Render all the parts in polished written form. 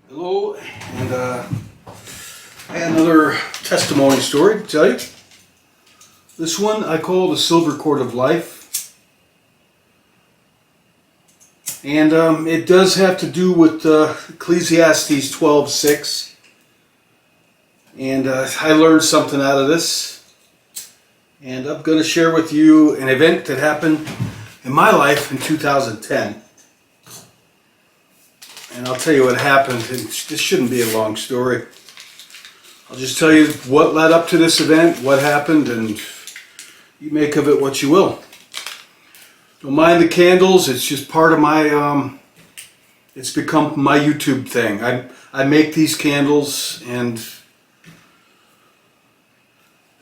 Hello, and I had another testimony story to tell you. This one I call the Silver Cord of Life, and it does have to do with Ecclesiastes 12:6, and I learned something out of this, and I'm going to share with you an event that happened in my life in 2010. And I'll tell you what happened. This shouldn't be a long story. I'll just tell you what led up to this event, what happened, and you make of it what you will. Don't mind the candles. It's just part of my, it's become my YouTube thing. I make these candles, and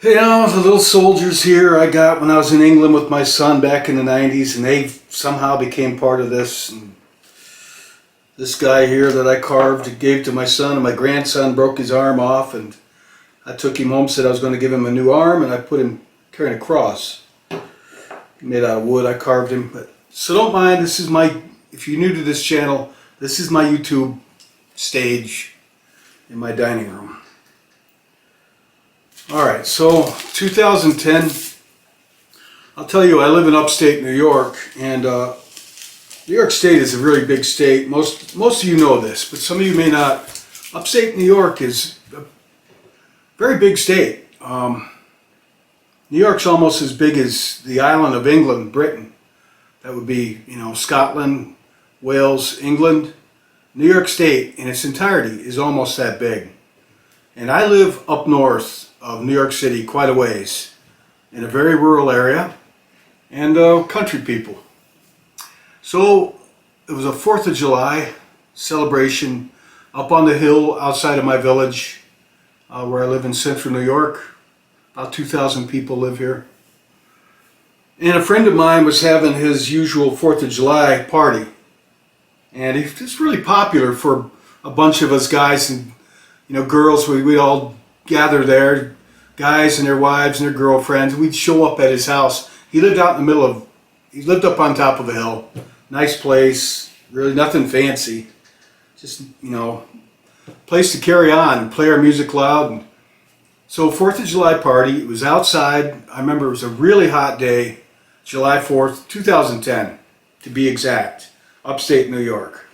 you know, the little soldiers here I got when I was in England with my son back in the 90s, and they somehow became part of this. And this guy here that I carved and gave to my son, and my grandson broke his arm off, and I took him home, said I was going to give him a new arm, and I put him carrying a cross made out of wood. I carved him. So don't mind, this is my, if you're new to this channel, this is my YouTube stage in my dining room. Alright, so 2010, I'll tell you, I live in upstate New York, and New York State is a really big state. Most of you know this, but some of you may not. Upstate New York is a very big state. New York's almost as big as the island of England, Britain. That would be, you know, Scotland, Wales, England. New York State in its entirety is almost that big. And I live up north of New York City quite a ways, in a very rural area, and country people. So it was a 4th of July celebration up on the hill outside of my village where I live in central New York. About 2,000 people live here. And a friend of mine was having his usual 4th of July party. And it's really popular for a bunch of us guys and, you know, girls. We'd all gather there, guys and their wives and their girlfriends. We'd show up at his house. He lived out in the middle of, he lived up on top of a hill. Nice place, really nothing fancy. Just, you know, place to carry on and play our music loud. And so 4th of July party, it was outside. I remember it was a really hot day, July 4th, 2010, to be exact, upstate New York.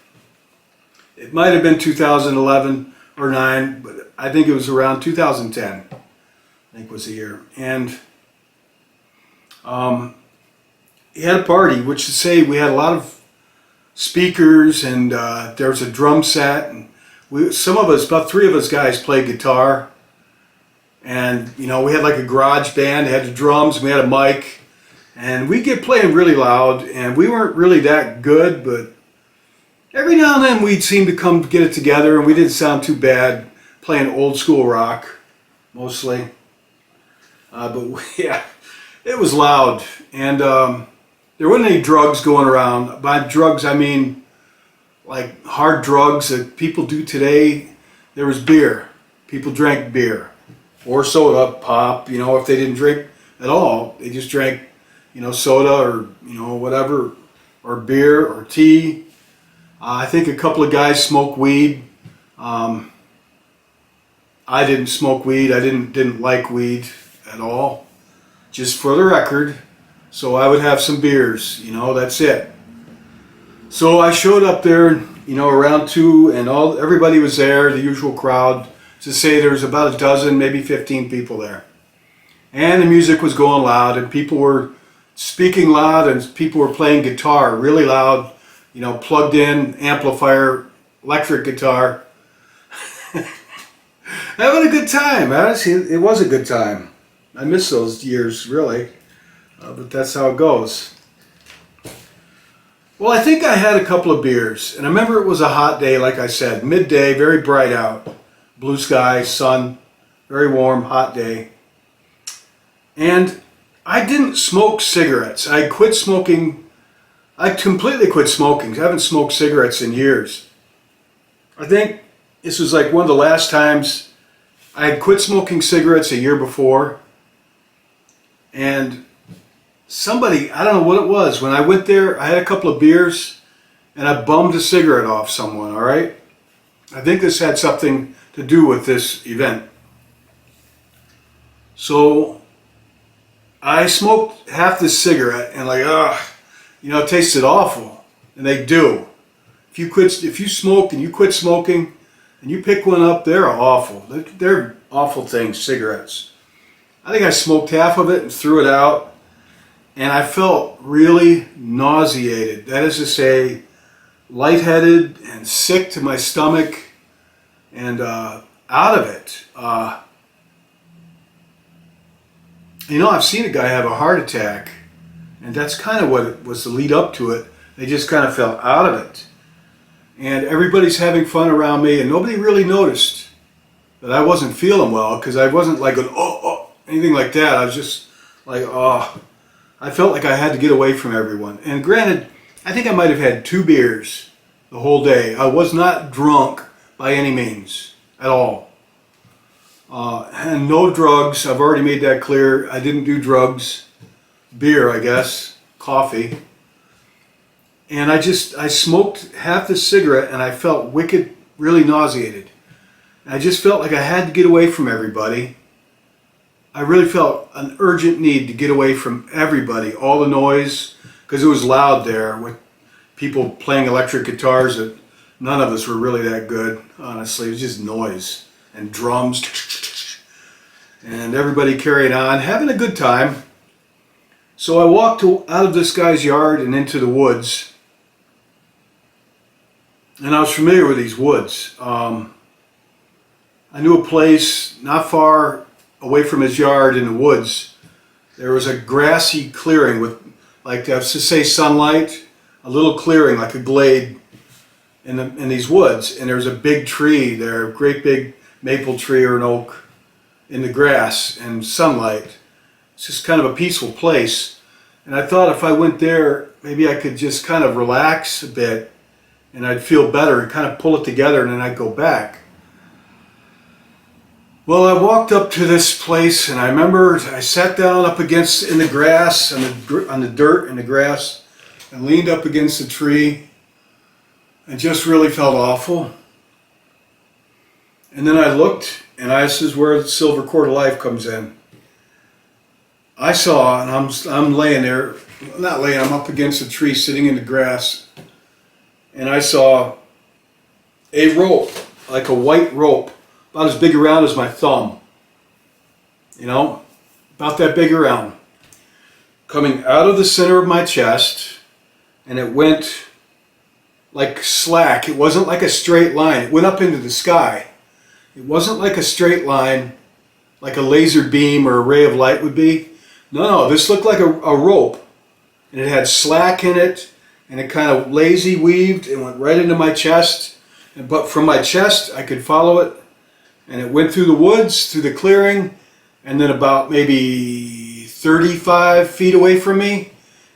It might have been 2011 or 9, but I think it was around 2010, I think was the year. And he had a party, which to say we had a lot of speakers, and there was a drum set, and some of us, about 3 of us guys, played guitar, and you know, we had like a garage band. They had the drums, and we had a mic, and we'd get playing really loud, and we weren't really that good, but every now and then we'd seem to get it together, and we didn't sound too bad playing old school rock mostly, but yeah, it was loud. And there wasn't any drugs going around. By drugs, I mean like hard drugs that people do today. There was beer. People drank beer or soda, pop. You know, if they didn't drink at all, they just drank, you know, soda or, you know, whatever, or beer or tea. I think a couple of guys smoked weed. I didn't smoke weed. I didn't like weed at all. Just for the record. So I would have some beers, you know, that's it. So I showed up there, you know, around 2, and everybody was there, the usual crowd. To say there was about a dozen, maybe 15 people there. And the music was going loud, and people were speaking loud, and people were playing guitar really loud, you know, plugged in, amplifier, electric guitar. Having a good time. Honestly, it was a good time. I miss those years, really. But that's how it goes. Well, I think I had a couple of beers, and I remember it was a hot day, like I said, midday, very bright out, blue sky, sun, very warm, hot day. And I didn't smoke cigarettes. I quit smoking. I completely quit smoking. I haven't smoked cigarettes in years. I think this was like one of the last times I had quit smoking cigarettes a year before. And somebody, I don't know what it was, when I went there, I had a couple of beers, and I bummed a cigarette off someone, all right? I think this had something to do with this event. So I smoked half this cigarette and it tasted awful. And they do. If you smoke and you quit smoking and you pick one up, they're awful. They're awful things, cigarettes. I think I smoked half of it and threw it out, and I felt really nauseated. That is to say, lightheaded and sick to my stomach and out of it. I've seen a guy have a heart attack, and that's kind of what it was, the lead up to it. They just kind of fell out of it. And everybody's having fun around me, and nobody really noticed that I wasn't feeling well, because I wasn't like an anything like that. I was just like, I felt like I had to get away from everyone. And granted, I think I might have had 2 beers the whole day. I was not drunk by any means at all. And no drugs. I've already made that clear. I didn't do drugs. Beer, I guess. Coffee. And I smoked half the cigarette and I felt wicked, really nauseated. And I just felt like I had to get away from everybody. I really felt an urgent need to get away from everybody, all the noise, because it was loud there with people playing electric guitars that none of us were really that good, honestly. It was just noise and drums and everybody carrying on, having a good time. So I walked out of this guy's yard and into the woods. And I was familiar with these woods. I knew a place not far away from his yard in the woods. There was a grassy clearing with, like, let's just say sunlight, a little clearing, like a glade in these woods. And there was a big tree there, a great big maple tree or an oak in the grass and sunlight. It's just kind of a peaceful place. And I thought if I went there, maybe I could just kind of relax a bit and I'd feel better and kind of pull it together, and then I'd go back. Well, I walked up to this place, and I remember I sat down up against, in the grass, on the dirt in the grass, and leaned up against the tree, and just really felt awful. And then I looked, and this is where the silver cord of life comes in. I saw, and I'm laying there, not laying, I'm up against the tree, sitting in the grass, and I saw a rope, like a white rope, about as big around as my thumb, about that big around, coming out of the center of my chest, and it went like slack. It wasn't like a straight line. It went up into the sky. It wasn't like a straight line, like a laser beam or a ray of light would be. No, this looked like a rope, and it had slack in it, and it kind of lazy weaved and went right into my chest. But from my chest, I could follow it. And it went through the woods, through the clearing, and then about maybe 35 feet away from me,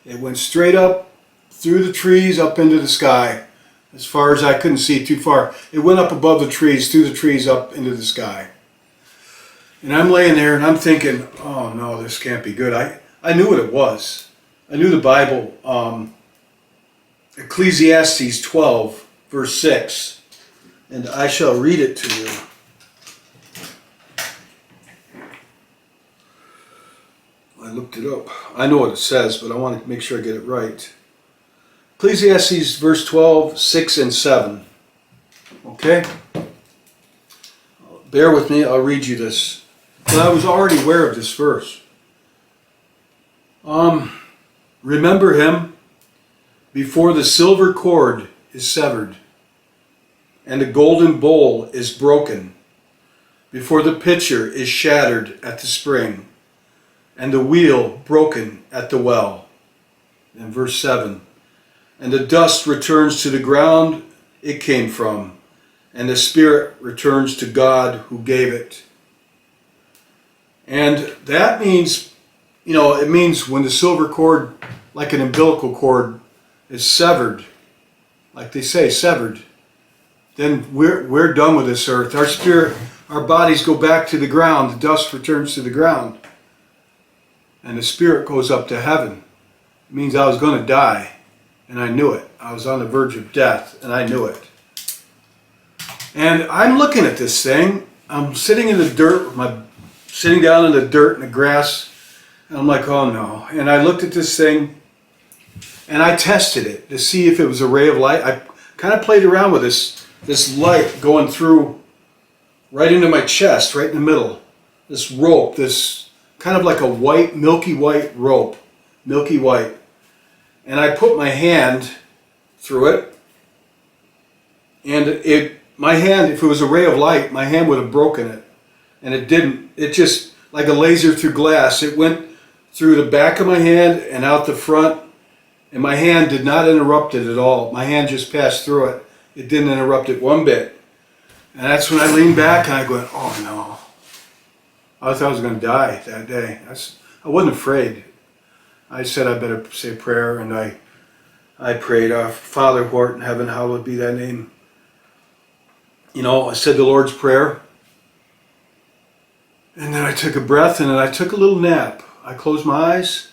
it went straight up through the trees, up into the sky, as far as I couldn't see too far. It went up above the trees, through the trees, up into the sky. And I'm laying there and I'm thinking, oh no, this can't be good. I knew what it was. I knew the Bible, Ecclesiastes 12, verse 6, and I shall read it to you. I looked it up. I know what it says, but I want to make sure I get it right. Ecclesiastes verse 12, 6 and 7. Okay? Bear with me, I'll read you this. But I was already aware of this verse. Remember him before the silver cord is severed and the golden bowl is broken, before the pitcher is shattered at the spring and the wheel broken at the well. And verse 7, and the dust returns to the ground it came from, and the spirit returns to God who gave it. And that means, it means when the silver cord, like an umbilical cord, is severed, like they say, severed, then we're done with this earth. Our spirit, our bodies go back to the ground, the dust returns to the ground, and the spirit goes up to heaven. It means I was going to die, and I knew it. I was on the verge of death, and I knew it. And I'm looking at this thing. I'm sitting in the dirt, sitting down in the dirt and the grass. And I'm like, oh no. And I looked at this thing and I tested it to see if it was a ray of light. I kind of played around with this light going through right into my chest, right in the middle. This rope, this kind of like a white, milky white rope, milky white. And I put my hand through it, and my hand, if it was a ray of light, my hand would have broken it. And it didn't. It just, like a laser through glass, it went through the back of my hand and out the front, and my hand did not interrupt it at all. My hand just passed through it. It didn't interrupt it one bit. And that's when I leaned back and I go, oh no. I thought I was going to die that day. I wasn't afraid. I said I better say a prayer, and I prayed, Our Father who art in heaven, hallowed be thy name. You know, I said the Lord's Prayer, and then I took a breath, and then I took a little nap. I closed my eyes,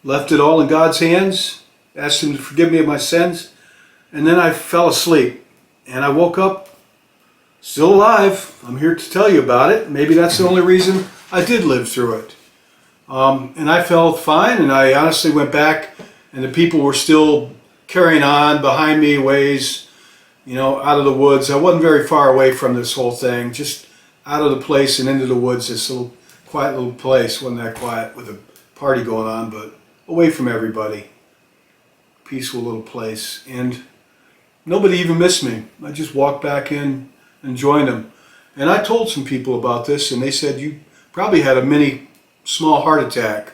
left it all in God's hands, asked Him to forgive me of my sins, and then I fell asleep. And I woke up still alive. I'm here to tell you about it. Maybe that's the only reason I did live through it. And I felt fine, and I honestly went back, and the people were still carrying on behind me ways, you know, out of the woods. I wasn't very far away from this whole thing, just out of the place and into the woods, this little quiet little place. Wasn't that quiet with a party going on, but away from everybody. Peaceful little place. And nobody even missed me. I just walked back in and joined them. And I told some people about this, and they said, you probably had a mini small heart attack,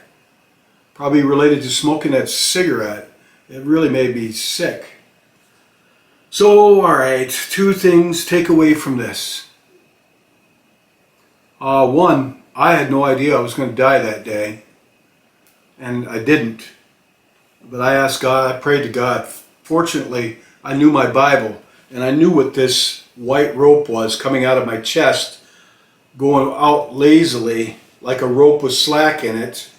probably related to smoking that cigarette. It really made me sick. So, all right, two things take away from this. One, I had no idea I was going to die that day, and I didn't. But I asked God, I prayed to God. Fortunately, I knew my Bible, and I knew what this white rope was coming out of my chest, going out lazily, like a rope with slack in it,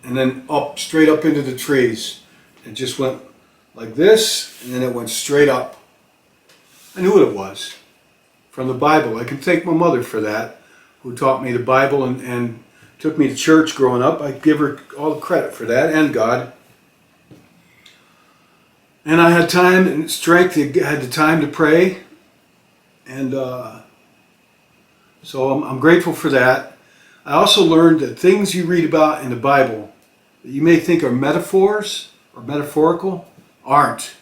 and then up, straight up into the trees. It just went like this, and then it went straight up. I knew what it was from the Bible. I can thank my mother for that, who taught me the Bible and took me to church growing up. I give her all the credit for that, and God. And I had time and strength, I had the time to pray, and so I'm grateful for that. I also learned that things you read about in the Bible that you may think are metaphors or metaphorical aren't.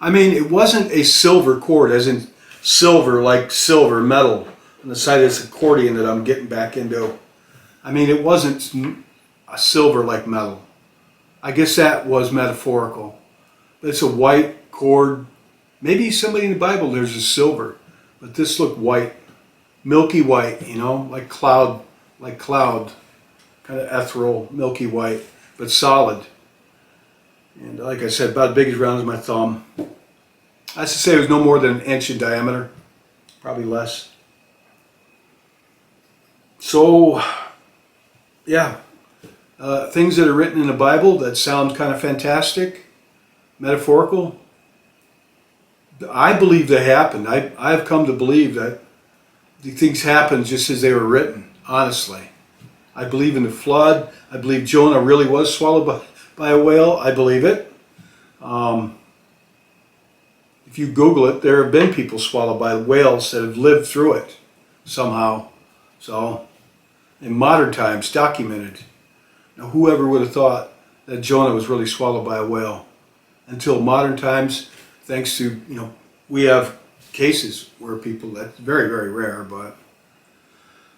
I mean, it wasn't a silver cord, as in silver, like silver, metal, on the side of this accordion that I'm getting back into. I mean, it wasn't a silver like metal. I guess that was metaphorical. But it's a white cord. Maybe somebody in the Bible there's a silver, but this looked white, milky white, you know, like cloud, kind of ethereal, milky white, but solid. And like I said, about as big as round as my thumb. I should say it was no more than an inch in diameter, probably less. So, yeah, things that are written in the Bible that sound kind of fantastic, metaphorical, I believe they happened. I've come to believe that the things happened just as they were written, honestly. I believe in the flood. I believe Jonah really was swallowed by a whale. I believe it. If you Google it, there have been people swallowed by whales that have lived through it somehow. So, in modern times, documented. Now, whoever would have thought that Jonah was really swallowed by a whale? Until modern times, thanks to, we have cases where people, that's very, very rare, but.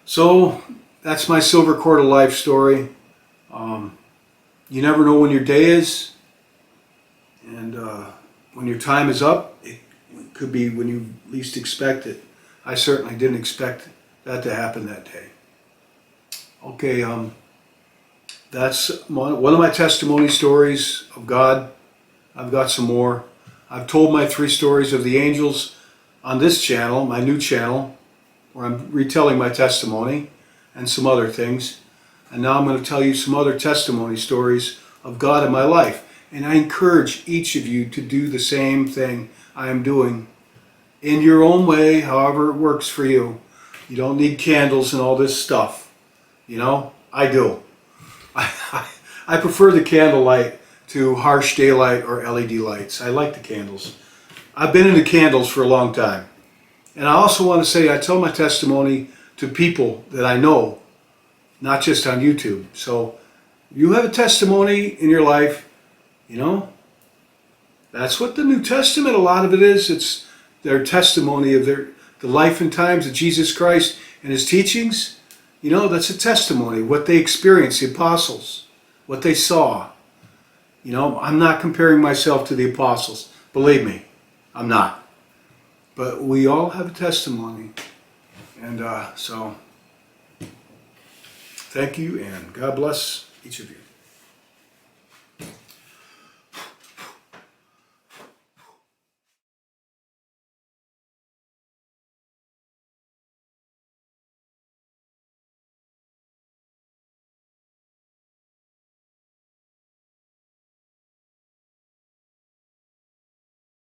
So, that's my silver cord of life story. You never know when your day is, and when your time is up, it could be when you least expect it. I certainly didn't expect that to happen that day. Okay, that's one of my testimony stories of God. I've got some more. I've told my 3 stories of the angels on this channel, my new channel, where I'm retelling my testimony and some other things. And now I'm going to tell you some other testimony stories of God in my life. And I encourage each of you to do the same thing I am doing in your own way, however it works for you. You don't need candles and all this stuff. You know, I do. I prefer the candlelight to harsh daylight or LED lights. I like the candles. I've been into candles for a long time. And I also want to say I tell my testimony to people that I know, not just on YouTube. So you have a testimony in your life, you know, that's what the New Testament, a lot of it is. It's their testimony of the life and times of Jesus Christ and his teachings. You know, that's a testimony, what they experienced, the apostles, what they saw. You know, I'm not comparing myself to the apostles. Believe me, I'm not. But we all have a testimony. And so, thank you, and God bless each of you.